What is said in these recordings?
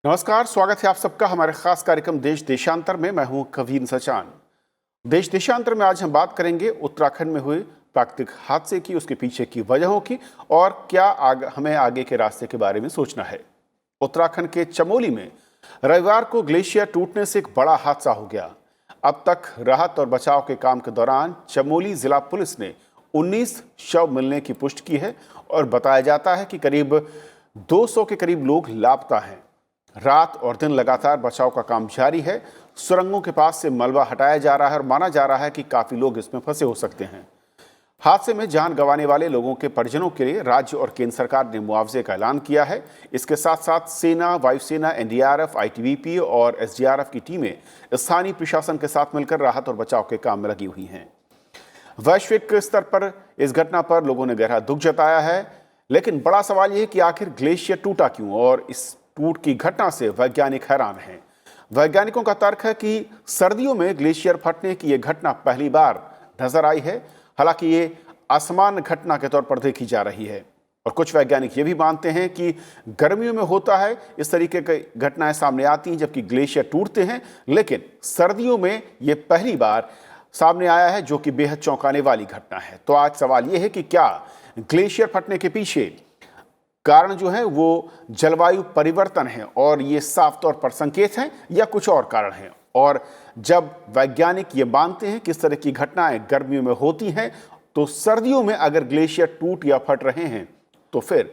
नमस्कार, स्वागत है आप सबका हमारे खास कार्यक्रम देश देशांतर में। मैं हूं कवीन सचान। देश देशांतर में आज हम बात करेंगे उत्तराखंड में हुए प्राकृतिक हादसे की, उसके पीछे की वजहों की और क्या हमें आगे के रास्ते के बारे में सोचना है। उत्तराखंड के चमोली में रविवार को ग्लेशियर टूटने से एक बड़ा हादसा हो गया। अब तक राहत और बचाव के काम के दौरान चमोली जिला पुलिस ने 19 शव मिलने की पुष्टि की है और बताया जाता है कि करीब 200 के करीब लोग लापता हैं। रात और दिन लगातार बचाव का काम जारी है। सुरंगों के पास से मलबा हटाया जा रहा है और माना जा रहा है कि काफी लोग इसमें फंसे हो सकते हैं। हादसे में जान गंवाने वाले लोगों के परिजनों के लिए राज्य और केंद्र सरकार ने मुआवजे का ऐलान किया है। इसके साथ साथ सेना, वायुसेना, एनडीआरएफ, आईटीबीपी और एसडीआरएफ की टीमें स्थानीय प्रशासन के साथ मिलकर राहत और बचाव के काम में लगी हुई हैं। वैश्विक स्तर पर इस घटना पर लोगों ने गहरा दुख जताया है, लेकिन बड़ा सवाल यह है कि आखिर ग्लेशियर टूटा क्यों और इस टूट की घटना से वैज्ञानिक हैरान हैं। वैज्ञानिकों का तर्क है कि सर्दियों में ग्लेशियर फटने की यह घटना पहली बार नजर आई है। हालांकि ये असामान्य घटना के तौर पर देखी जा रही है और कुछ वैज्ञानिक ये भी मानते हैं कि गर्मियों में होता है, इस तरीके की घटनाएं सामने आती हैं जबकि ग्लेशियर टूटते हैं, लेकिन सर्दियों में ये पहली बार सामने आया है, जो कि बेहद चौंकाने वाली घटना है। तो आज सवाल ये है कि क्या ग्लेशियर फटने के पीछे कारण जो है वो जलवायु परिवर्तन है और ये साफ तौर पर संकेत हैं या कुछ और कारण हैं। और जब वैज्ञानिक ये मानते हैं कि इस तरह की घटनाएं गर्मियों में होती हैं, तो सर्दियों में अगर ग्लेशियर टूट या फट रहे हैं तो फिर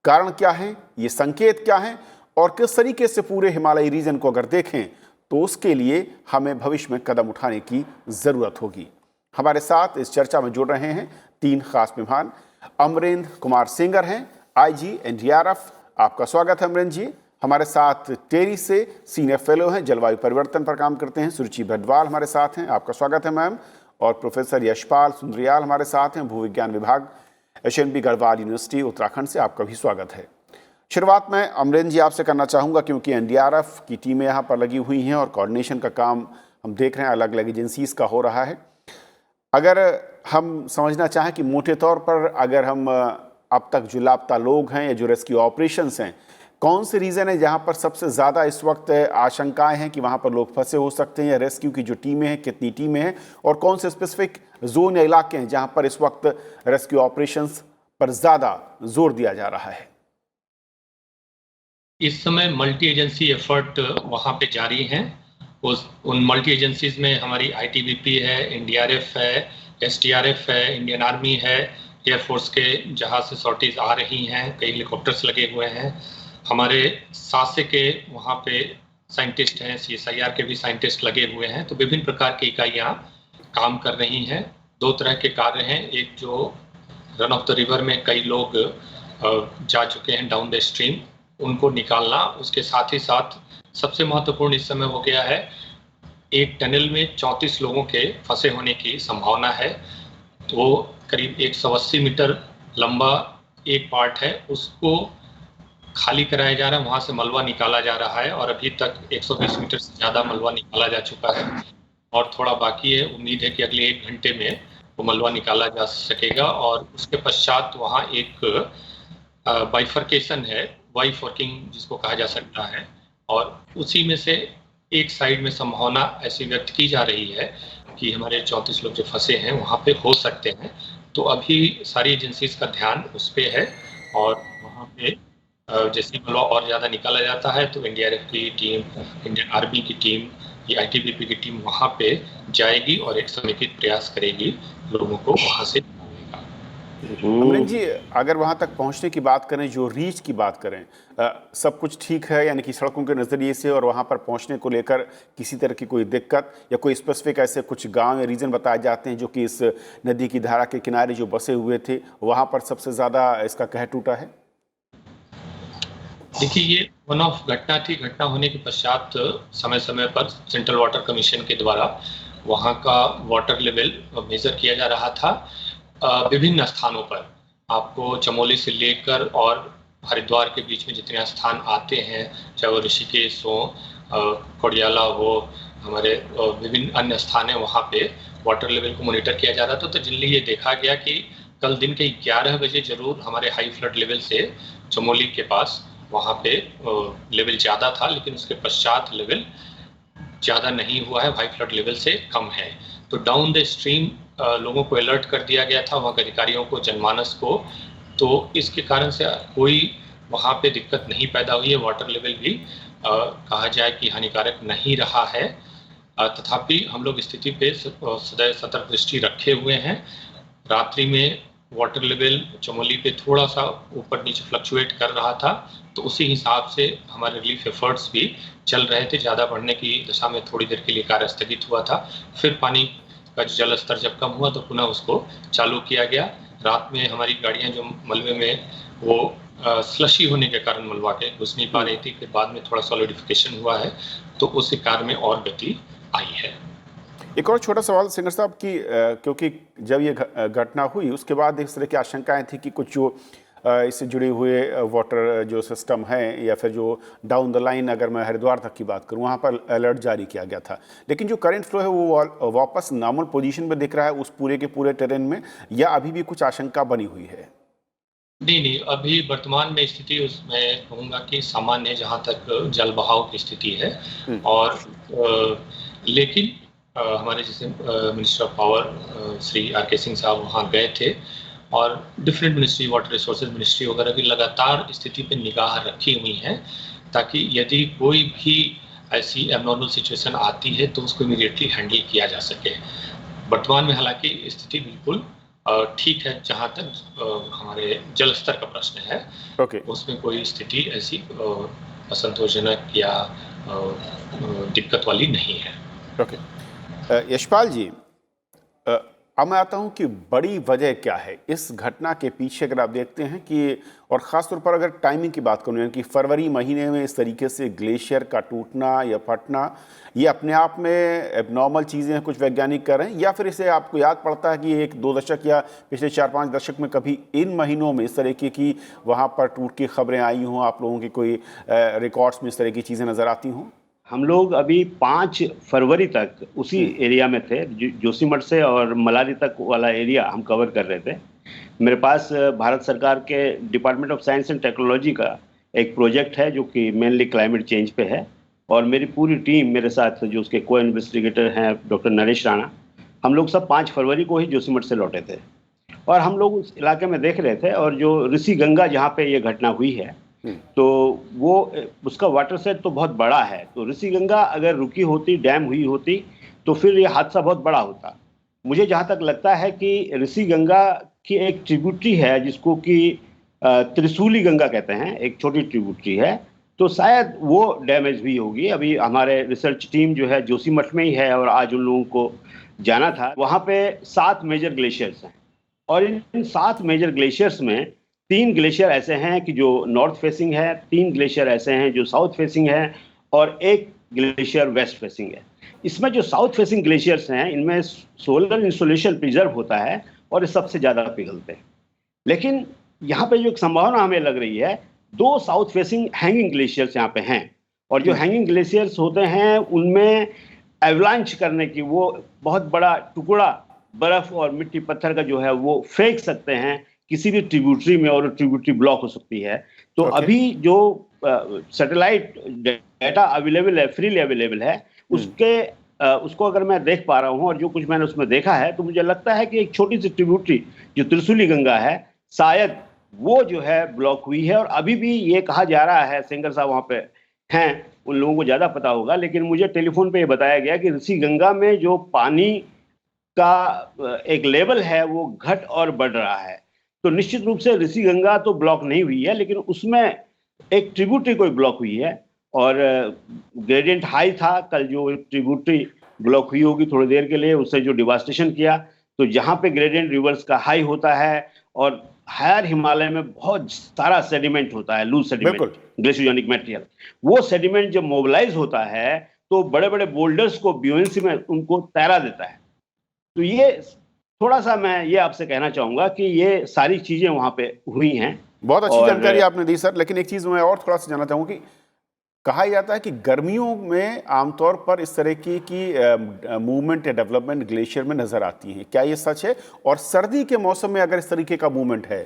कारण क्या है, ये संकेत क्या है और किस तरीके से पूरे हिमालयी रीजन को अगर देखें तो उसके लिए हमें भविष्य में कदम उठाने की जरूरत होगी। हमारे साथ इस चर्चा में जुड़ रहे हैं 3 खास मेहमान। अमरेंद्र कुमार सेंगर हैं, आईजी एनडीआरएफ। आपका स्वागत है अमरेंद्र जी। हमारे साथ टेरी से सीनियर फेलो हैं, जलवायु परिवर्तन पर काम करते हैं, सुरुचि भटवाल हमारे साथ हैं। आपका स्वागत है मैम। और प्रोफेसर यशपाल सुंदरियाल हमारे साथ हैं, भूविज्ञान विभाग, एचएनबी गढ़वाल यूनिवर्सिटी उत्तराखंड से। आपका भी स्वागत है। शुरुआत में अमरेंद्र जी आपसे करना चाहूँगा, क्योंकि एनडीआरएफ की टीमें यहाँ पर लगी हुई हैं और कोऑर्डिनेशन का काम हम देख रहे हैं अलग अलग एजेंसीज का हो रहा है। अगर हम समझना चाहें कि मोटे तौर पर अगर हम अब तक जो लापता लोग हैं या जो रेस्क्यू ऑपरेशंस हैं, कौन से रीज़न है जहां पर सबसे ज़्यादा इस वक्त आशंकाएं हैं कि वहां पर लोग फंसे हो सकते हैं, या रेस्क्यू की जो टीमें हैं कितनी टीमें हैं, और कौन से स्पेसिफिक जोन या इलाके हैं जहां पर इस वक्त रेस्क्यू ऑपरेशंस पर ज़्यादा जोर दिया जा रहा है? इस समय मल्टी एजेंसी एफर्ट वहाँ पे जारी हैं। उन मल्टी एजेंसीज में हमारी आईटीबीपी है, एनडीआरएफ है, एसडीआरएफ है, इंडियन आर्मी है, एयरफोर्स के जहाज से सॉर्टीज आ रही हैं, कई हेलीकॉप्टर्स लगे हुए हैं। हमारे सासे के वहाँ पे साइंटिस्ट हैं, सीएसआईआर के भी साइंटिस्ट लगे हुए हैं। तो विभिन्न प्रकार की इकाइयाँ काम कर रही हैं। 2 तरह के कार्य हैं, एक जो रन ऑफ द रिवर में कई लोग जा चुके हैं डाउन द स्ट्रीम, उनको निकालना। उसके साथ ही साथ सबसे महत्वपूर्ण इस समय हो गया है, एक टनल में 34 लोगों के फंसे होने की संभावना है। तो करीब 180 मीटर लंबा एक पार्ट है, उसको खाली कराया जा रहा है, वहाँ से मलबा निकाला जा रहा है और अभी तक 120 मीटर से ज़्यादा मलबा निकाला जा चुका है और थोड़ा बाकी है। उम्मीद है कि अगले 1 घंटे में वो मलबा निकाला जा सकेगा और उसके पश्चात वहाँ एक बाइफर्केशन है, वाइफ वर्किंग जिसको कहा जा सकता है, और उसी में से एक साइड में संभावना ऐसी व्यक्त की जा रही है कि हमारे 34 लोग जो फंसे हैं वहाँ पे हो सकते हैं। तो अभी सारी एजेंसीज का ध्यान उस पे है और वहाँ पे जैसे मलबा और ज़्यादा निकाला जाता है तो एनडीआरएफ की टीम, इंडियन आर्मी की टीम, ये आईटीबीपी की टीम वहाँ पे जाएगी और एक समेकित प्रयास करेगी लोगों को वहाँ से। अमरेंद्र जी, अगर वहाँ तक पहुँचने की बात करें, जो रीच की बात करें, सब कुछ ठीक है, यानी कि सड़कों के नज़रिए से और वहाँ पर पहुँचने को लेकर किसी तरह की कोई दिक्कत या कोई स्पेसिफिक ऐसे कुछ गांव या रीजन बताए जाते हैं जो कि इस नदी की धारा के किनारे जो बसे हुए थे, वहाँ पर सबसे ज़्यादा इसका कहर टूटा है? देखिए, ये वन ऑफ घटना थी। घटना होने के पश्चात समय समय पर सेंट्रल वाटर कमीशन के द्वारा वहाँ का वाटर लेवल मेजर किया जा रहा था विभिन्न स्थानों पर। आपको चमोली से लेकर और हरिद्वार के बीच में जितने स्थान आते हैं, चाहे वो ऋषिकेश हो, कोडियाला हो, हमारे विभिन्न अन्य स्थान हैं, वहाँ पे वाटर लेवल को मॉनिटर किया जा रहा था। तो जिनमें ये देखा गया कि कल दिन के 11 बजे जरूर हमारे हाई फ्लड लेवल से चमोली के पास वहाँ पे लेवल ज़्यादा था, लेकिन उसके पश्चात लेवल ज़्यादा नहीं हुआ है, हाई फ्लड लेवल से कम है। तो डाउन द स्ट्रीम लोगों को अलर्ट कर दिया गया था, वहाँ के अधिकारियों को, जनमानस को। तो इसके कारण से कोई वहाँ पे दिक्कत नहीं पैदा हुई है। वाटर लेवल भी कहा जाए कि हानिकारक नहीं रहा है। तथापि हम लोग स्थिति पे सदैव सतर्क दृष्टि रखे हुए हैं। रात्रि में वाटर लेवल चमोली पे थोड़ा सा ऊपर नीचे फ्लक्चुएट कर रहा था, तो उसी हिसाब से हमारे रिलीफ एफर्ट्स भी चल रहे थे। ज़्यादा बढ़ने की दशा में थोड़ी देर के लिए कार्य स्थगित हुआ था, फिर पानी का जल स्तर जब कम हुआ तो पुनः उसको चालू किया गया। रात में हमारी गाड़ियां जो मलबे में वो स्लशी होने के कारण मलबा के घुस नहीं पा रही थी, फिर बाद में थोड़ा सॉलिडिफिकेशन हुआ है, तो उस कार्य में और गति आई है। एक और छोटा सवाल सिंगर साहब की, क्योंकि जब ये घटना हुई उसके बाद इस तरह की आशंकाएं थी कि कुछ जो इससे जुड़े हुए वाटर जो सिस्टम है, या फिर जो डाउन द लाइन अगर मैं हरिद्वार तक की बात करूं वहां पर अलर्ट जारी किया गया था, लेकिन जो करंट फ्लो है वो वापस नॉर्मल पोजीशन में दिख रहा है उस पूरे के पूरे टेरेन में, या अभी भी कुछ आशंका बनी हुई है? नहीं, अभी वर्तमान में स्थिति उसमें कहूँगा कि सामान्य, जहाँ तक जल बहाव की स्थिति है। और लेकिन हमारे जैसे minister of power Shri R K Singh साहब वहाँ गए थे, और different ministry, water resources ministry वगैरह भी लगातार स्थिति पे निगाह रखी हुई है, ताकि यदि कोई भी ऐसी एबनॉर्मल सिचुएशन आती है तो उसको इमीडिएटली हैंडल किया जा सके। वर्तमान में हालांकि स्थिति बिल्कुल ठीक है। जहाँ तक हमारे जल स्तर का प्रश्न है, उसमें कोई स्थिति ऐसी असंतोषजनक या दिक्कत वाली नहीं है। यशपाल जी, अब मैं आता हूं कि बड़ी वजह क्या है इस घटना के पीछे, अगर आप देखते हैं कि, और ख़ासतौर पर अगर टाइमिंग की बात करूँ, यानी कि फरवरी महीने में इस तरीके से ग्लेशियर का टूटना या फटना, ये अपने आप में एबनॉर्मल चीज़ें हैं, कुछ वैज्ञानिक कर रहे हैं, या फिर इसे आपको याद पड़ता है कि एक दो दशक या पिछले 4-5 दशक में कभी इन महीनों में इस तरीके की वहाँ पर टूट की खबरें आई हों, आप लोगों की कोई रिकॉर्ड्स में इस तरह की चीज़ें नज़र आती हों? हम लोग अभी 5 फरवरी तक उसी एरिया में थे, जोशीमठ से और मलारी तक वाला एरिया हम कवर कर रहे थे। मेरे पास भारत सरकार के department of science and technology का एक प्रोजेक्ट है जो कि मेनली क्लाइमेट चेंज पे है, और मेरी पूरी टीम मेरे साथ, जो उसके को इन्वेस्टिगेटर हैं डॉक्टर नरेश राणा, हम लोग सब 5 फरवरी को ही जोशीमठ से लौटे थे, और हम लोग उस इलाके में देख रहे थे। और जो ऋषि गंगा जहाँ पे ये घटना हुई है, तो वो उसका वाटर सेट तो बहुत बड़ा है, तो ऋषि गंगा अगर रुकी होती, डैम हुई होती, तो फिर ये हादसा बहुत बड़ा होता। मुझे जहाँ तक लगता है कि ऋषि गंगा की एक ट्रिब्यूटरी है जिसको कि त्रिशूली गंगा कहते हैं, एक छोटी ट्रिब्यूटरी है, तो शायद वो डैमेज हुई होगी। अभी हमारे रिसर्च टीम जो है जोशीमठ में ही है, और आज उन लोगों को जाना था। वहाँ पे 7 मेजर ग्लेशियर्स हैं, और इन 7 मेजर ग्लेशियर्स में 3 ग्लेशियर ऐसे हैं कि जो नॉर्थ फेसिंग है, 3 ग्लेशियर ऐसे हैं जो साउथ फेसिंग है, और एक ग्लेशियर वेस्ट फेसिंग है। इसमें जो साउथ फेसिंग ग्लेशियर्स हैं, इनमें सोलर इंसुलेशन प्रिजर्व होता है और ये सबसे ज़्यादा पिघलते हैं। लेकिन यहाँ पे जो एक संभावना हमें लग रही है, 2 साउथ फेसिंग हैंगिंग ग्लेशियर्स यहाँ पे हैं, और जो हैंगिंग ग्लेशियर्स होते हैं उनमें एवलांच करने की, वो बहुत बड़ा टुकड़ा बर्फ और मिट्टी पत्थर का जो है वो फेंक सकते हैं किसी भी ट्रिब्यूटरी में, और ट्रिब्यूटरी ब्लॉक हो सकती है। तो अभी जो सैटेलाइट डेटा अवेलेबल है, फ्रीली अवेलेबल है, उसको अगर मैं देख पा रहा हूँ, और जो कुछ मैंने उसमें देखा है, तो मुझे लगता है कि एक छोटी सी ट्रिब्यूटरी जो त्रिशूली गंगा है, शायद वो जो है ब्लॉक हुई है। और अभी भी ये कहा जा रहा है, सिंगर साहब वहाँ पे हैं, उन लोगों को ज़्यादा पता होगा, लेकिन मुझे टेलीफोन पे ये बताया गया कि ऋषि गंगा में जो पानी का एक लेवल है वो घट और बढ़ रहा है। तो निश्चित रूप से ऋषि गंगा तो ब्लॉक नहीं हुई है, लेकिन उसमें एक ट्रिब्यूटरी कोई ब्लॉक हुई है, और ग्रेडियंट हाई था। कल जो ट्रिब्यूटरी ब्लॉक हुई होगी थोड़ी देर के लिए, उससे जो डिवास्टेशन किया, तो जहाँ पे ग्रेडियंट रिवर्स का हाई होता है, और हायर हिमालय में बहुत सारा सेडिमेंट होता है, लूज सेडिमेंट, ग्लेशियोजेनिक मटेरियल, वो सेडिमेंट जब मोबिलाइज होता है तो बड़े बड़े बोल्डर्स को ब्यूएंसी में उनको तैरा देता है। तो ये थोड़ा सा मैं ये आपसे कहना चाहूंगा कि ये सारी चीजें वहां पे हुई हैं। बहुत अच्छी जानकारी आपने दी सर, लेकिन एक चीज मैं और थोड़ा सा जानना चाहूंगा कि कहा जाता है कि गर्मियों में आमतौर पर इस तरह की मूवमेंट या डेवलपमेंट ग्लेशियर में नजर आती है, क्या ये सच है? और सर्दी के मौसम में अगर इस तरीके का मूवमेंट है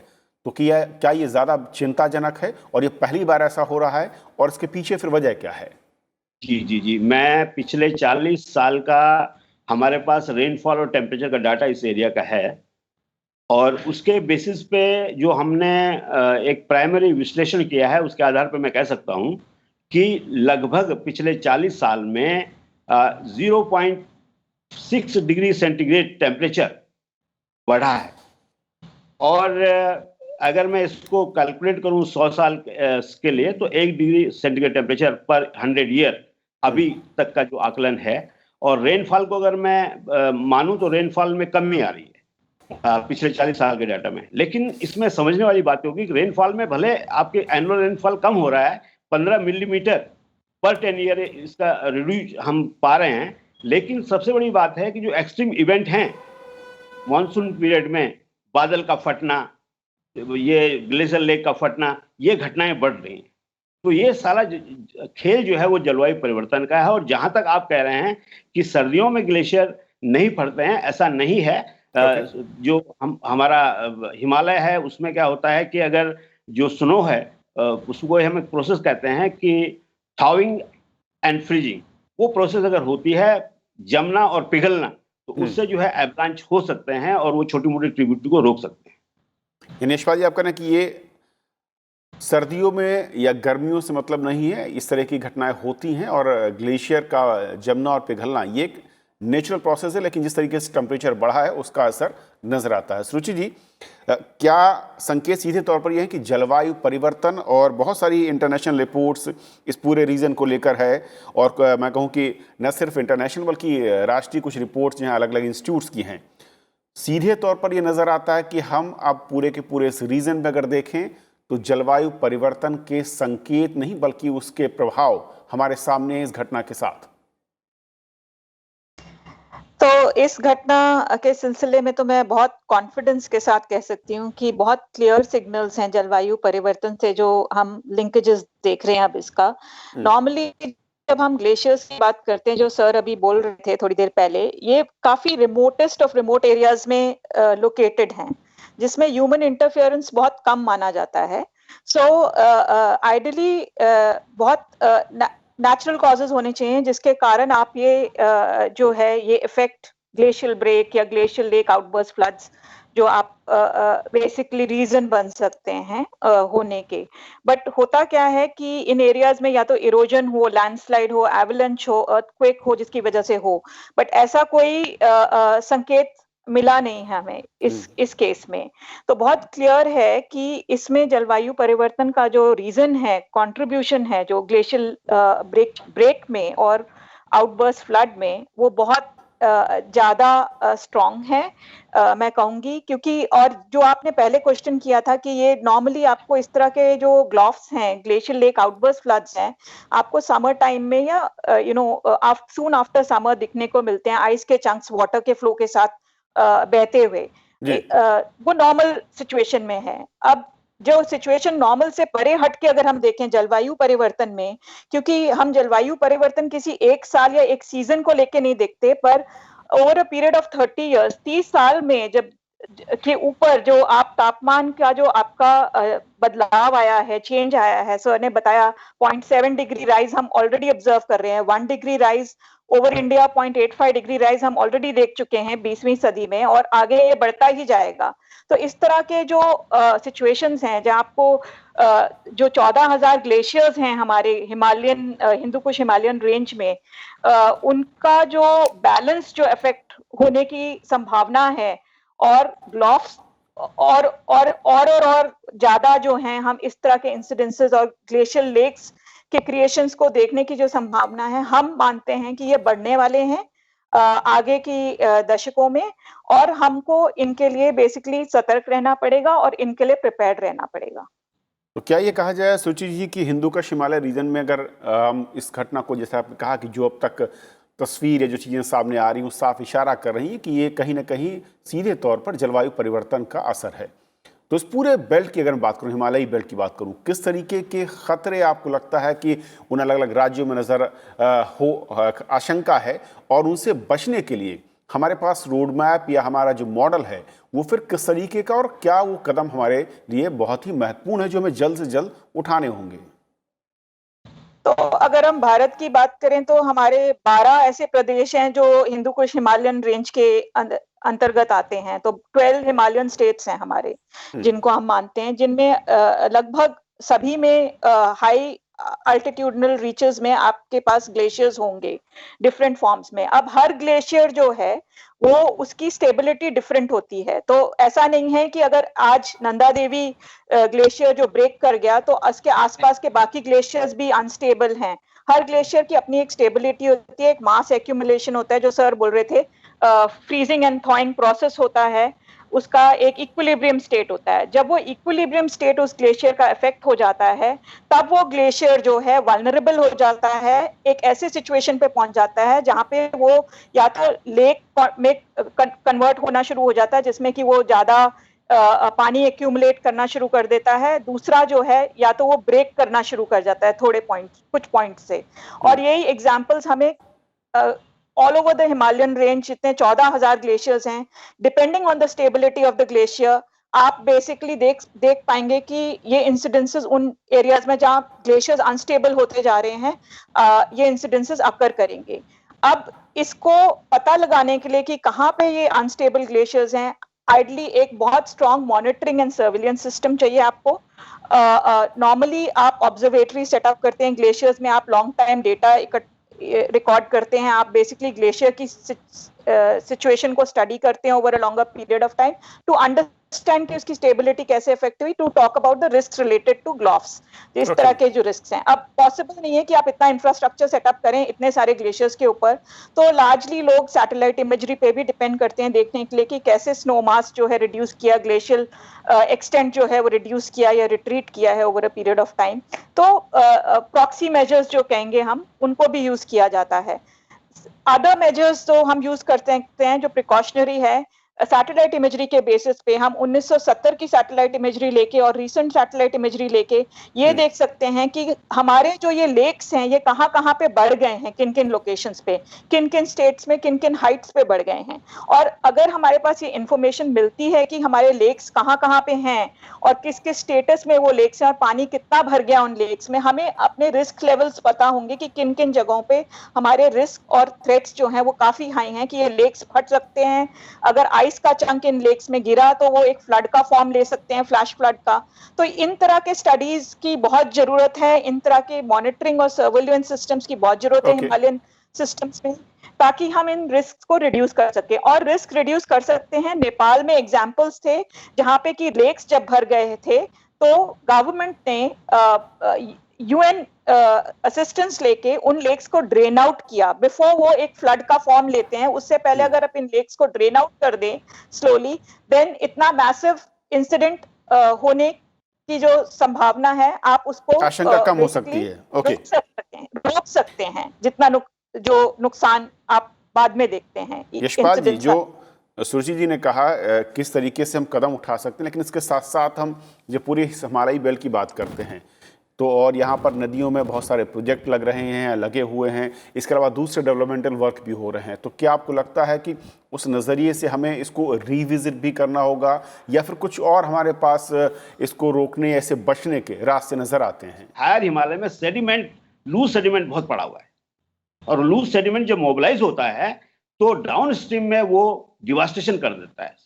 तो क्या ये ज़्यादा चिंताजनक है और ये पहली बार ऐसा हो रहा है, और इसके पीछे फिर वजह क्या है? जी जी जी, मैं पिछले 40 साल का हमारे पास रेनफॉल और टेम्परेचर का डाटा इस एरिया का है, और उसके बेसिस पे जो हमने एक प्राइमरी विश्लेषण किया है, उसके आधार पर मैं कह सकता हूं कि लगभग पिछले 40 साल में 0.6 डिग्री सेंटीग्रेड टेम्परेचर बढ़ा है। और अगर मैं इसको कैलकुलेट करूं 100 साल के लिए, तो 1 डिग्री सेंटीग्रेड टेम्परेचर पर 100 ईयर अभी तक का जो आकलन है। और रेनफॉल को अगर मैं मानूं तो रेनफॉल में कमी आ रही है पिछले 40 साल के डाटा में। लेकिन इसमें समझने वाली बात होगी कि रेनफॉल में भले आपके एनुअल रेनफॉल कम हो रहा है, 15 मिलीमीटर पर 10 ईयर इसका रिड्यूस हम पा रहे हैं, लेकिन सबसे बड़ी बात है कि जो एक्सट्रीम इवेंट हैं मानसून पीरियड में, बादल का फटना, ये ग्लेशियर लेक का फटना, ये घटनाएं बढ़ रही हैं। तो ये सारा खेल जो है वो जलवायु परिवर्तन का है। और जहां तक आप कह रहे हैं कि सर्दियों में ग्लेशियर नहीं फटते हैं, ऐसा नहीं है। जो हमारा हिमालय है उसमें क्या होता है कि अगर जो स्नो है उसको हम एक प्रोसेस कहते हैं कि थाविंग एंड फ्रीजिंग, वो प्रोसेस अगर होती है, जमना और पिघलना, तो उससे जो है एवलांच हो सकते हैं और वो छोटी मोटी ट्रिब्यूटरी को रोक सकते हैं। यशपाल जी, आप कहना कि ये सर्दियों में या गर्मियों से मतलब नहीं है, इस तरह की घटनाएं होती हैं, और ग्लेशियर का जमना और पिघलना ये एक नेचुरल प्रोसेस है, लेकिन जिस तरीके से टेम्परेचर बढ़ा है उसका असर नजर आता है। सुरुचि जी, क्या संकेत सीधे तौर पर यह है कि जलवायु परिवर्तन, और बहुत सारी इंटरनेशनल रिपोर्ट्स इस पूरे रीजन को लेकर है, और मैं कहूँ कि न सिर्फ इंटरनेशनल बल्कि राष्ट्रीय कुछ रिपोर्ट्स जो हैं अलग अलग इंस्टीट्यूट्स की हैं, सीधे तौर पर यह नज़र आता है कि हम अब पूरे के पूरे इस रीजन में अगर देखें तो जलवायु परिवर्तन के संकेत नहीं बल्कि उसके प्रभाव हमारे सामने है इस घटना के साथ? तो इस घटना के सिलसिले में तो मैं बहुत कॉन्फिडेंस के साथ कह सकती हूँ कि बहुत क्लियर सिग्नल्स हैं जलवायु परिवर्तन से, जो हम लिंकेजेस देख रहे हैं अब इसका। नॉर्मली जब हम ग्लेशियर्स की बात करते हैं, जो सर अभी बोल रहे थे थोड़ी देर पहले, ये काफी रिमोटेस्ट ऑफ रिमोट एरियाज में लोकेटेड हैं, जिसमें ह्यूमन इंटरफेरेंस बहुत कम माना जाता है। सो आइडियली बहुत नेचुरल कॉजेज होने चाहिए जिसके कारण आप ये जो है ये इफेक्ट ग्लेशियल ब्रेक या ग्लेशियल लेक आउटबर्स्ट फ्लड्स, जो आप बेसिकली रीजन बन सकते हैं होने के। बट होता क्या है कि इन एरियाज में या तो इरोजन हो, लैंडस्लाइड हो, एवलांच हो, अर्थक्वेक हो जिसकी वजह से हो, बट ऐसा कोई संकेत मिला नहीं है हमें इस केस में। तो बहुत क्लियर है कि इसमें जलवायु परिवर्तन का जो रीजन है, कंट्रीब्यूशन है, जो ग्लेशियल ब्रेक में और आउटबर्स्ट फ्लड में, वो बहुत ज्यादा स्ट्रॉन्ग है मैं कहूंगी। क्योंकि और जो आपने पहले क्वेश्चन किया था कि ये नॉर्मली आपको इस तरह के जो ग्लोव्स हैं, ग्लेशियल लेक आउटबर्स्ट फ्लड्स हैं, आपको समर टाइम में या सून आफ्टर समर दिखने को मिलते हैं, आइस के चंक्स वाटर के फ्लो के साथ बहते हुए। वो नॉर्मल सिचुएशन में है। अब जो सिचुएशन नॉर्मल से परे हट के अगर हम देखें जलवायु परिवर्तन में, क्योंकि हम जलवायु परिवर्तन किसी एक साल या एक सीजन को लेके नहीं देखते, पर over a period of 30 years, 30 साल में जब के ऊपर जो आप तापमान का जो आपका बदलाव आया है, चेंज आया है, सर ने बताया 0.7 डिग्री राइज हम ऑलरेडी ऑब्जर्व कर रहे हैं, 1 degree rise over India, 0.85 degree rise हम ऑलरेडी देख चुके हैं 20वीं सदी में, और आगे ये बढ़ता ही जाएगा। तो इस तरह के जो सिचुएशंस हैं जहां आपको जो 14,000 ग्लेशियर्स हैं हमारे Himalayan Hindu Kush Himalayan range में, उनका जो बैलेंस जो इफेक्ट होने की संभावना है, और ग्लोव्स और ज्यादा जो हैं, हम इस तरह के इंसिडेंसेस और ग्लेशियल लेक्स के क्रिएशंस को देखने की जो संभावना है, हम मानते हैं कि ये बढ़ने वाले हैं आगे की दशकों में, और हमको इनके लिए बेसिकली सतर्क रहना पड़ेगा और इनके लिए प्रिपेयर्ड रहना पड़ेगा। तो क्या ये कहा जाए सुचि जी कि हिंदू का हिमालय रीजन में अगर हम इस घटना को, जैसे आपने कहा कि जो अब तक तस्वीर या जो चीज़ें सामने आ रही हैं, साफ इशारा कर रही हैं कि ये कहीं ना कहीं सीधे तौर पर जलवायु परिवर्तन का असर है, तो इस पूरे बेल्ट की अगर मैं बात करूं, हिमालयी बेल्ट की बात करूं, किस तरीके के खतरे आपको लगता है कि उन अलग अलग राज्यों में नजर हो आशंका है, और उनसे बचने के लिए हमारे पास रोड मैप या हमारा जो मॉडल है वो फिर किस तरीके का, और क्या वो कदम हमारे लिए बहुत ही महत्वपूर्ण है जो हमें जल्द से जल्द उठाने होंगे? तो अगर हम भारत की बात करें तो हमारे 12 ऐसे प्रदेश हैं जो हिंदू कुश हिमालयन रेंज के अंतर्गत आते हैं। तो 12 हिमालयन स्टेट्स हैं हमारे, जिनको हम मानते हैं, जिनमें लगभग सभी में हाई अल्टीट्यूडनल रीचेस में आपके पास ग्लेशियर्स होंगे डिफरेंट फॉर्म्स में। अब हर ग्लेशियर जो है वो उसकी स्टेबिलिटी डिफरेंट होती है। तो ऐसा नहीं है कि अगर आज नंदा देवी ग्लेशियर जो ब्रेक कर गया तो उसके आसपास के बाकी ग्लेशियर्स भी अनस्टेबल हैं। हर ग्लेशियर की अपनी एक स्टेबिलिटी होती है, एक मास एक्यूमुलेशन होता है, जो सर बोल रहे थे, फ्रीजिंग एंड थॉइंग प्रोसेस होता है, उसका एक इक्विलिब्रियम स्टेट होता है। जब वो इक्विलिब्रियम स्टेट उस ग्लेशियर का इफेक्ट हो जाता है, तब वो ग्लेशियर जो है वल्नरेबल हो जाता है, एक ऐसे सिचुएशन पे पहुंच जाता है जहां पे वो या तो लेक में कन्वर्ट होना शुरू हो जाता है, जिसमें कि वो ज्यादा पानी एक्यूमुलेट करना शुरू कर देता है। दूसरा जो है, या तो वो ब्रेक करना शुरू कर जाता है थोड़े पॉइंट, कुछ पॉइंट से। और यही एग्जाम्पल्स हमें all over the Himalayan range, जितने 14,000 ग्लेशियर्स हैं, depending on the stability of the glacier, आप बेसिकली देख पाएंगे कि ये इंसिडेंसेस उन एरियाज में जहां ग्लेशियर्स अनस्टेबल होते जा रहे हैं, ये इंसिडेंसेस अकर करेंगे। अब इसको पता लगाने के लिए कि कहाँ पे ये अनस्टेबल ग्लेशियर्स हैं, आइडली एक बहुत strong monitoring and surveillance system चाहिए आपको। नॉर्मली आप ऑब्जर्वेटरी सेटअप करते हैं ग्लेशियर्स में, आप लॉन्ग टाइम डेटा रिकॉर्ड करते हैं, आप बेसिकली ग्लेशियर की सिचुएशन को स्टडी करते हैं over a longer period of time to understand कि उसकी स्टेबिलिटी कैसे इफेक्ट हुई, to talk about the risk related to GLOFs, इस तरह के जो रिस्क हैं। अब पॉसिबल नहीं है कि आप इतना इंफ्रास्ट्रक्चर सेटअप करें इतने सारे ग्लेशियर्स के ऊपर, तो लार्जली लोग सैटेलाइट इमेजरी पे भी डिपेंड करते हैं देखने के लिए कि कैसे स्नो मास जो है रिड्यूस किया, ग्लेशियल एक्सटेंट जो है वो रिड्यूस किया या रिट्रीट किया है over a period of time. तो प्रॉक्सी मेजर्स जो कहेंगे हम, उनको भी यूज किया जाता है। अदर मेजर्स तो हम यूज करते हैं जो प्रिकॉशनरी है, सैटेलाइट इमेजरी के बेसिस पे हम 1970 की सैटेलाइट इमेजरी लेके और रीसेंट सैटेलाइट इमेजरी लेके ये देख सकते हैं कि हमारे जो ये लेक्स हैं ये कहाँ कहाँ पे बढ़ गए हैं, किन किन लोकेशंस पे, किन किन स्टेट्स में, किन किन हाइट्स पे बढ़ गए हैं। और अगर हमारे पास ये इंफॉर्मेशन मिलती है कि हमारे लेक्स कहाँ कहाँ पे हैं और किस किस स्टेटस में वो लेक्स हैं और पानी कितना भर गया उन लेक्स में, हमें अपने रिस्क लेवल्स पता होंगे कि किन किन जगहों पे हमारे रिस्क और थ्रेट्स जो हैं वो काफी हाई हैं, कि ये लेक्स फट सकते हैं। अगर आइस का चंक इन लेक्स में गिरा तो वो एक फ्लड का फॉर्म ले सकते हैं, फ्लैश फ्लड का। तो इन तरह के स्टडीज की बहुत जरूरत है, इन तरह के मॉनिटरिंग और सर्विलेंस सिस्टम्स की बहुत जरूरत है हिमालयन सिस्टम्स में, ताकि हम इन रिस्क को रिड्यूस कर सके। और रिस्क रिड्यूस कर सकते हैं, नेपाल में एग्जांपल्स थे जहां पे कि लेक्स जब भर गए थे तो गवर्नमेंट ने यूएन असिस्टेंस लेके उन लेक्स को ड्रेन आउट किया बिफोर वो एक फ्लड का फॉर्म लेते हैं। उससे पहले अगर आप इन लेक्स को ड्रेन आउट कर दें स्लोली, देन इतना मैसिव इंसिडेंट होने की जो संभावना है, आप उसको आशंका कम हो सकती है। ओके, रोक सकते हैं, जितना जो नुकसान आप बाद में देखते हैं। यशपाल जी, जो सुरुचि जी ने कहा किस तरीके से हम कदम उठा सकते हैं, लेकिन इसके साथ साथ हम जो पूरी हिमालयी बेल्ट की बात करते हैं तो और यहाँ पर नदियों में बहुत सारे प्रोजेक्ट लग रहे हैं, लगे हुए हैं, इसके अलावा दूसरे डेवलपमेंटल वर्क भी हो रहे हैं, तो क्या आपको लगता है कि उस नज़रिए से हमें इसको रिविजिट भी करना होगा, या फिर कुछ और हमारे पास इसको रोकने, ऐसे बचने के रास्ते नजर आते हैं? हायर हिमालय में सेडिमेंट, लूज सेडिमेंट बहुत पड़ा हुआ है, और लूज सेडिमेंट जब मोबिलाइज होता है तो डाउन स्ट्रीम में वो डिवास्टेशन कर देता है।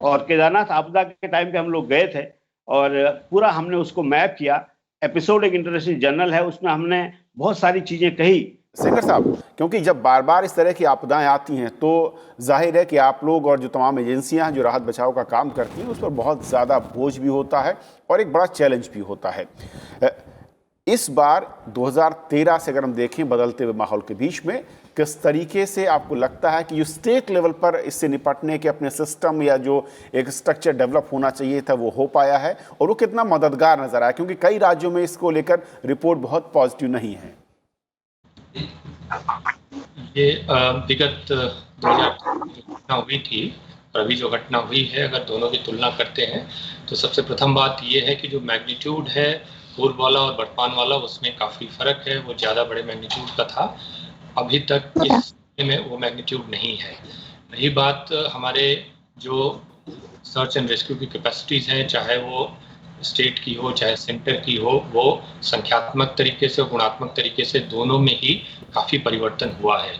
और केदारनाथ आपदा के टाइम पे हम लोग गए थे और पूरा हमने उसको मैप किया। एपिसोड एक इंटरनेशनल जर्नल है, उसमें हमने बहुत सारी चीजें कही। सेंगर साहब, क्योंकि जब बार बार इस तरह की आपदाएं आती हैं तो जाहिर है कि आप लोग और जो तमाम एजेंसियां हैं जो राहत बचाव का काम करती हैं उस पर बहुत ज़्यादा बोझ भी होता है और एक बड़ा चैलेंज भी होता है। इस बार 2013 से अगर हम देखें, बदलते हुए माहौल के बीच में किस तरीके से आपको लगता है कि जो स्टेट लेवल पर इससे निपटने के अपने सिस्टम या जो एक स्ट्रक्चर डेवलप होना चाहिए था वो हो पाया है, और वो कितना मददगार नजर आया? क्योंकि कई राज्यों में इसको लेकर रिपोर्ट बहुत पॉजिटिव नहीं है। ये विगत 2000 घटना हुई थी और अभी जो घटना हुई है, अगर दोनों की तुलना करते हैं तो सबसे प्रथम बात ये है कि जो मैग्नीट्यूड है पूर्व वाला और वर्तमान वाला, उसमें काफ़ी फर्क है। वो ज़्यादा बड़े मैग्नीट्यूड का था, अभी तक इस में वो मैग्नीट्यूड नहीं है। रही बात हमारे जो सर्च एंड रेस्क्यू की कैपेसिटीज़ हैं, चाहे वो स्टेट की हो चाहे सेंटर की हो, वो संख्यात्मक तरीके से और गुणात्मक तरीके से दोनों में ही काफ़ी परिवर्तन हुआ है।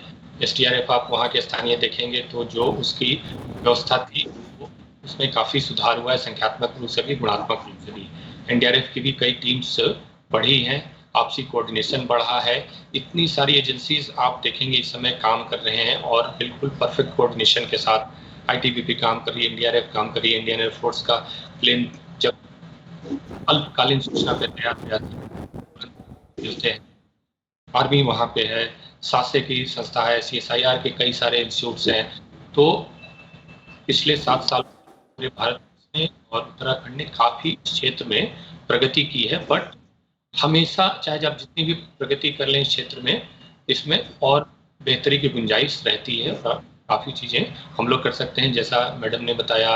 एसडीआरएफ आप वहाँ के स्थानीय देखेंगे तो जो उसकी व्यवस्था थी उसमें काफ़ी सुधार हुआ है, संख्यात्मक रूप से भी गुणात्मक रूप से भी। एनडीआरएफ की भी कई टीम्स बढ़ी हैं, आपसी कोऑर्डिनेशन बढ़ा है। इतनी सारी एजेंसीज आप देखेंगे इस समय काम कर रहे हैं और बिल्कुल परफेक्ट कोऑर्डिनेशन के साथ आईटीबीपी काम कर रही है, एनडीआरएफ काम कर रही है। इंडियन एयरफोर्स का प्लेन जब अल्पकालीन सूचना पे तैयार मिलते हैं, आर्मी वहाँ पे है, सासे की संस्था है, सीएसआईआर के कई सारे इंस्टीट्यूट्स हैं। तो पिछले 7 साल पूरे भारत ने और उत्तराखंड ने काफ़ी इस क्षेत्र में प्रगति की है, बट हमेशा चाहे जब जितनी भी प्रगति कर लें इस क्षेत्र में, इसमें और बेहतरी की गुंजाइश रहती है और काफ़ी चीज़ें हम लोग कर सकते हैं। जैसा मैडम ने बताया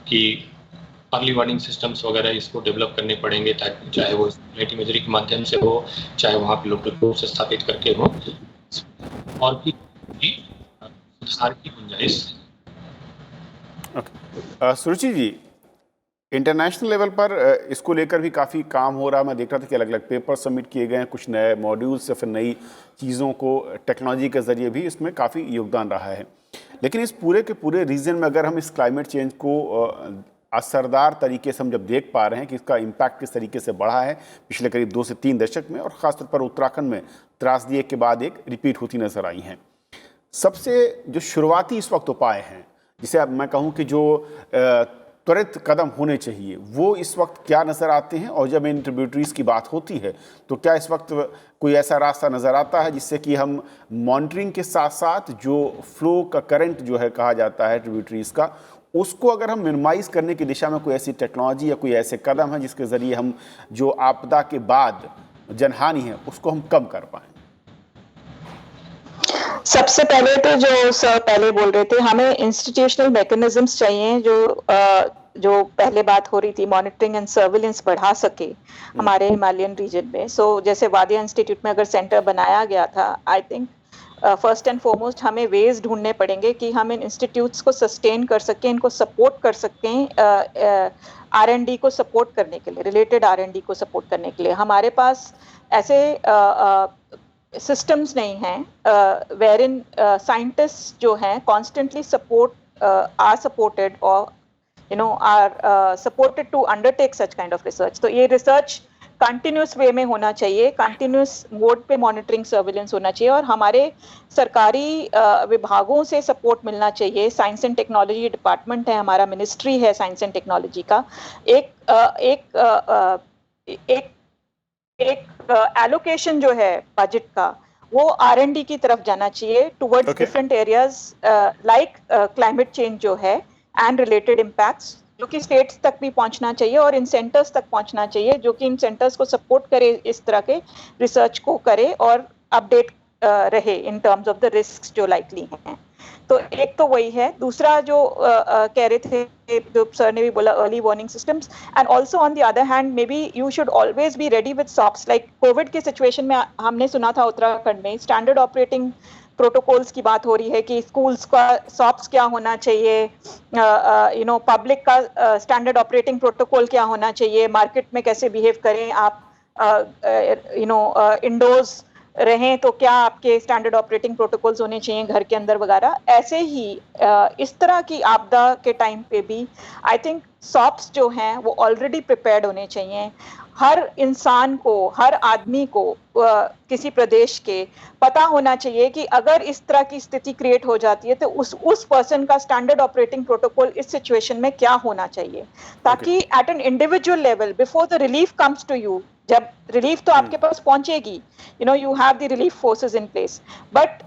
कि अर्ली वार्निंग सिस्टम्स वगैरह इसको डेवलप करने पड़ेंगे, ताकि चाहे वो कम्युनिटी मेजरिंग के माध्यम से हो, चाहे वहाँ पे लोकल फोर्स स्थापित करके हो, और भी सुधार की गुंजाइश। सुरुचि जी, इंटरनेशनल लेवल पर इसको लेकर भी काफ़ी काम हो रहा है। मैं देख रहा था कि अलग अलग पेपर सबमिट किए गए हैं, कुछ नए मॉड्यूल्स या फिर नई चीज़ों को टेक्नोलॉजी के ज़रिए भी इसमें काफ़ी योगदान रहा है। लेकिन इस पूरे के पूरे रीजन में अगर हम इस क्लाइमेट चेंज को असरदार तरीके से हम जब देख पा रहे हैं कि इसका इम्पैक्ट किस तरीके से बढ़ा है पिछले करीब 2 से 3 दशक में, और ख़ासतौर पर उत्तराखंड में त्रासदी एक के बाद एक रिपीट होती नज़र आई हैं। सबसे जो शुरुआती इस वक्त उपाय हैं, जिसे अब मैं कहूँ कि जो त्वरित कदम होने चाहिए, वो इस वक्त क्या नज़र आते हैं? और जब इन ट्रिब्यूटरीज़ की बात होती है तो क्या इस वक्त कोई ऐसा रास्ता नज़र आता है जिससे कि हम मॉनिटरिंग के साथ साथ जो फ्लो का करंट जो है कहा जाता है ट्रिब्यूटरीज़ का, उसको अगर हम मिनिमाइज़ करने की दिशा में कोई ऐसी टेक्नोलॉजी या कोई ऐसे कदम है जिसके ज़रिए हम जो आपदा के बाद जनहानि है उसको हम कम कर पाएँ? सबसे पहले तो जो सर पहले बोल रहे थे, हमें इंस्टीट्यूशनल मैकेनिज्म्स चाहिए जो पहले बात हो रही थी, मॉनिटरिंग एंड सर्विलेंस बढ़ा सके हमारे हिमालयन रीजन में। सो जैसे वादिया इंस्टीट्यूट में अगर सेंटर बनाया गया था, I think first and foremost हमें वेज ढूंढने पड़ेंगे कि हम इन इंस्टीट्यूट्स को सस्टेन कर सकें, इनको सपोर्ट कर सकें, R&D को सपोर्ट करने के लिए, रिलेटेड R&D को सपोर्ट करने के लिए। हमारे पास ऐसे सिस्टम्स नहीं हैं वेर इन साइंटिस्ट जो हैं कॉन्स्टेंटली आर सपोर्टेड और are supported to undertake such kind of research. तो ये रिसर्च कंटिन्यूस वे में होना चाहिए, कंटिन्यूस मोड पे मॉनिटरिंग सर्विलेंस होना चाहिए, और हमारे सरकारी विभागों से सपोर्ट मिलना चाहिए। साइंस एंड टेक्नोलॉजी डिपार्टमेंट है हमारा, मिनिस्ट्री है साइंस एंड टेक्नोलॉजी का। एक एलोकेशन जो है बजट का, वो R&D की तरफ जाना चाहिए towards different areas like climate change जो है एंड रिलेटेड इम्पैक्ट्स, जो कि स्टेट्स तक भी पहुंचना चाहिए और इन सेंटर्स तक पहुंचना चाहिए, जो कि इन सेंटर्स को सपोर्ट करे, इस तरह के रिसर्च को करे और अपडेट रहे in terms of the risk जो लाइकली हैं। तो एक तो वही है। दूसरा जो कह रहे थे, जो सर ने भी बोला, early warning systems, and also on the other hand may be you should always be ready with shops. Like Covid की सिचुएशन में हमने सुना था उत्तराखंड में स्टैंडर्ड ऑपरेटिंग प्रोटोकॉल्स की बात हो रही है कि स्कूल्स का सॉप्स क्या होना चाहिए, पब्लिक का स्टैंडर्ड ऑपरेटिंग प्रोटोकॉल क्या होना चाहिए, मार्केट में कैसे बिहेव करें आप, इंडोर्स रहें तो क्या आपके स्टैंडर्ड ऑपरेटिंग प्रोटोकॉल्स होने चाहिए घर के अंदर वगैरह। ऐसे ही इस तरह की आपदा के टाइम पे भी आई थिंक सॉप्स जो हैं वो ऑलरेडी प्रिपेयर्ड होने चाहिए। हर इंसान को, हर आदमी को किसी प्रदेश के पता होना चाहिए कि अगर इस तरह की स्थिति क्रिएट हो जाती है तो उस पर्सन का स्टैंडर्ड ऑपरेटिंग प्रोटोकॉल इस सिचुएशन में क्या होना चाहिए, ताकि at an individual level before the relief comes to you, जब रिलीफ तो आपके पास पहुंचेगी, you have the relief forces in place, but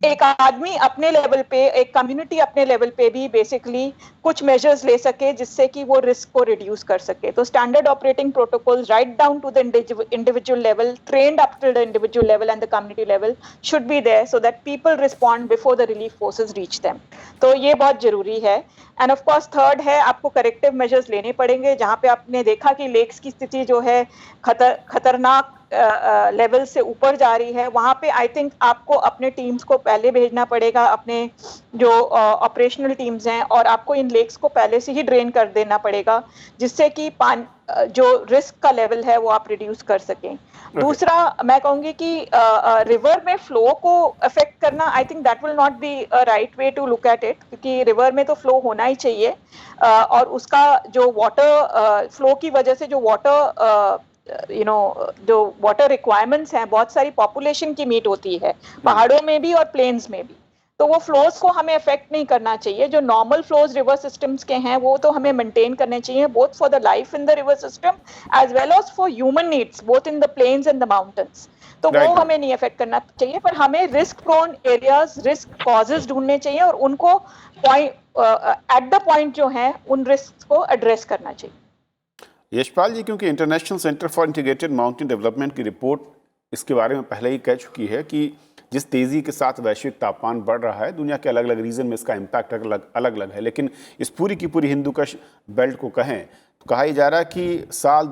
एक आदमी अपने लेवल पे, एक कम्युनिटी अपने लेवल पे भी बेसिकली कुछ मेजर्स ले सके जिससे कि वो रिस्क को रिड्यूस कर सके। तो standard operating protocols right down to the individual level, trained up till the individual level and the community level should be there so that people respond before the relief forces reach them. तो ये बहुत जरूरी है। End of course third है, आपको corrective measures लेने पड़ेंगे। जहाँ पे आपने देखा कि लेक्स की स्थिति जो है खतरनाक लेवल से ऊपर जा रही है, वहां पे आई थिंक आपको अपने टीम्स को पहले भेजना पड़ेगा, अपने जो ऑपरेशनल टीम्स हैं, और आपको इन लेक्स को पहले से ही ड्रेन कर देना पड़ेगा, जिससे कि जो रिस्क का लेवल है वो आप रिड्यूस कर सकें। दूसरा मैं कहूंगी कि रिवर में फ्लो को अफेक्ट करना, I think that will not be a right way to look at it, क्योंकि रिवर में तो फ्लो होना ही चाहिए, और उसका जो वाटर फ्लो की वजह से जो वाटर जो वाटर रिक्वायरमेंट्स हैं, बहुत सारी पॉपुलेशन की मीट होती है पहाड़ों में भी और प्लेन्स में भी, तो वो फ्लोज को हमें अफेक्ट नहीं करना चाहिए। जो नॉर्मल फ्लोज रिवर सिस्टम्स के हैं वो तो हमें मेंटेन करने चाहिए, both for the life in the river system as well as for human needs both in the plains and the mountains. तो वो हमें नहीं अफेक्ट करना चाहिए, पर हमें risk prone areas, risk causes ढूंढने चाहिए और उनको एट द पॉइंट जो है उन रिस्क को एड्रेस करना चाहिए। यशपाल जी, क्योंकि international centre for integrated mountain development की रिपोर्ट इसके बारे में पहले ही कह चुकी है कि जिस तेज़ी के साथ वैश्विक तापमान बढ़ रहा है, दुनिया के अलग अलग रीजन में इसका इम्पैक्ट अलग अलग है, लेकिन इस पूरी की पूरी हिंदुकुश बेल्ट को कहें तो कहा जा रहा है कि साल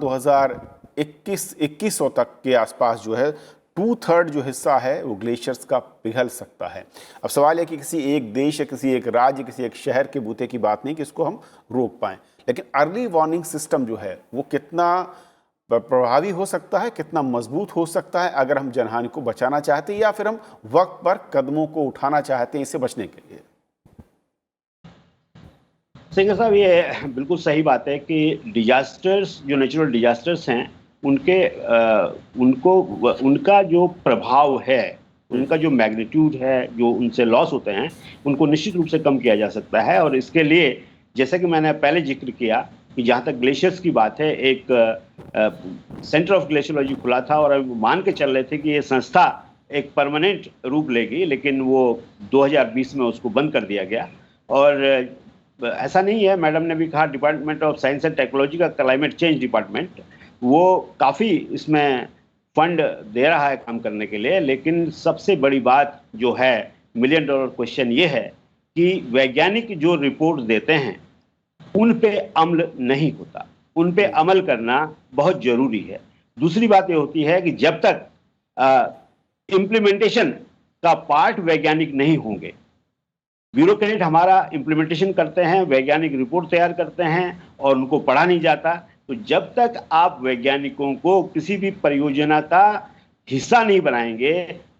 2100 तक के आसपास जो है 2/3 जो हिस्सा है वो ग्लेशियर्स का पिघल सकता है। अब सवाल है कि किसी एक देश या किसी एक राज्य, किसी एक शहर के बूते की बात नहीं कि इसको हम रोक पाएँ, लेकिन अर्ली वार्निंग सिस्टम जो है वो कितना प्रभावी हो सकता है, कितना मजबूत हो सकता है अगर हम जनहानि को बचाना चाहते हैं या फिर हम वक्त पर कदमों को उठाना चाहते हैं इससे बचने के लिए। सिंगर साहब, ये बिल्कुल सही बात है कि डिजास्टर्स, जो नेचुरल डिजास्टर्स हैं, उनका जो प्रभाव है, उनका जो मैग्नीट्यूड है, जो उनसे लॉस होते हैं, उनको निश्चित रूप से कम किया जा सकता है। और इसके लिए जैसे कि मैंने पहले जिक्र किया कि जहाँ तक ग्लेशियर्स की बात है, एक सेंटर ऑफ ग्लेशियोलॉजी खुला था और अब मान के चल रहे थे कि ये संस्था एक परमानेंट रूप लेगी, लेकिन वो 2020 में उसको बंद कर दिया गया। और ऐसा नहीं है, मैडम ने भी कहा, department of science and technology का क्लाइमेट चेंज डिपार्टमेंट वो काफ़ी इसमें फंड दे रहा है काम करने के लिए, लेकिन सबसे बड़ी बात जो है, $1 मिलियन क्वेश्चन ये है कि वैज्ञानिक जो रिपोर्ट देते हैं उन पे अमल नहीं होता, उन पे अमल करना बहुत जरूरी है। दूसरी बात ये होती है कि जब तक इम्प्लीमेंटेशन का पार्ट वैज्ञानिक नहीं होंगे, ब्यूरोक्रेट हमारा इम्प्लीमेंटेशन करते हैं, वैज्ञानिक रिपोर्ट तैयार करते हैं और उनको पढ़ा नहीं जाता, तो जब तक आप वैज्ञानिकों को किसी भी परियोजना का हिस्सा नहीं बनाएंगे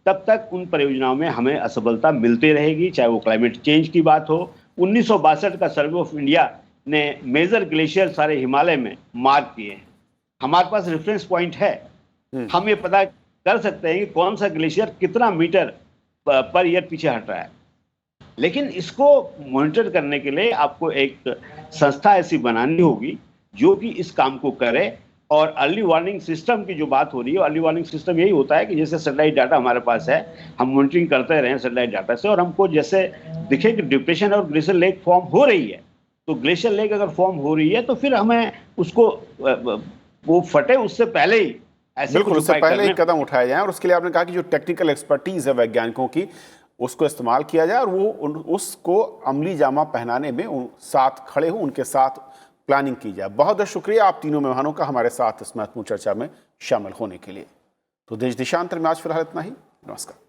तब तक उन परियोजनाओं में हमें असफलता मिलती रहेगी, चाहे वो क्लाइमेट चेंज की बात हो। 1962 का सर्वे ऑफ इंडिया ने मेजर ग्लेशियर सारे हिमालय में मार्क किए हैं। हमारे पास रेफरेंस पॉइंट है, हम ये पता कर सकते हैं कि कौन सा ग्लेशियर कितना मीटर पर ईयर पीछे हट रहा है, लेकिन इसको मॉनिटर करने के लिए आपको एक संस्था ऐसी बनानी होगी जो कि इस काम को करे। और अर्ली वार्निंग सिस्टम की जो बात हो रही है, अर्ली वार्निंग सिस्टम यही होता है कि जैसे सैटेलाइट डाटा हमारे पास है, हम मॉनिटरिंग करते रहें सैटेलाइट डाटा से, और हमको जैसे दिखे कि डिप्रेशन और ग्लेशियर लेक फॉर्म हो रही है, तो ग्लेशियर लेक अगर फॉर्म हो रही है तो फिर हमें उसको वो फटे उससे पहले ही बिल्कुल उससे पहले ही कदम उठाए जाएं। और उसके लिए आपने कहा कि जो टेक्निकल एक्सपर्टीज है वैज्ञानिकों की, उसको इस्तेमाल किया जाए और वो उसको अमली जामा पहनाने में साथ खड़े हों, उनके साथ प्लानिंग की जाए। बहुत बहुत शुक्रिया आप तीनों मेहमानों का हमारे साथ इस महत्वपूर्ण चर्चा में शामिल होने के लिए। तो देश देशांतर में आज फिलहाल इतना ही। नमस्कार।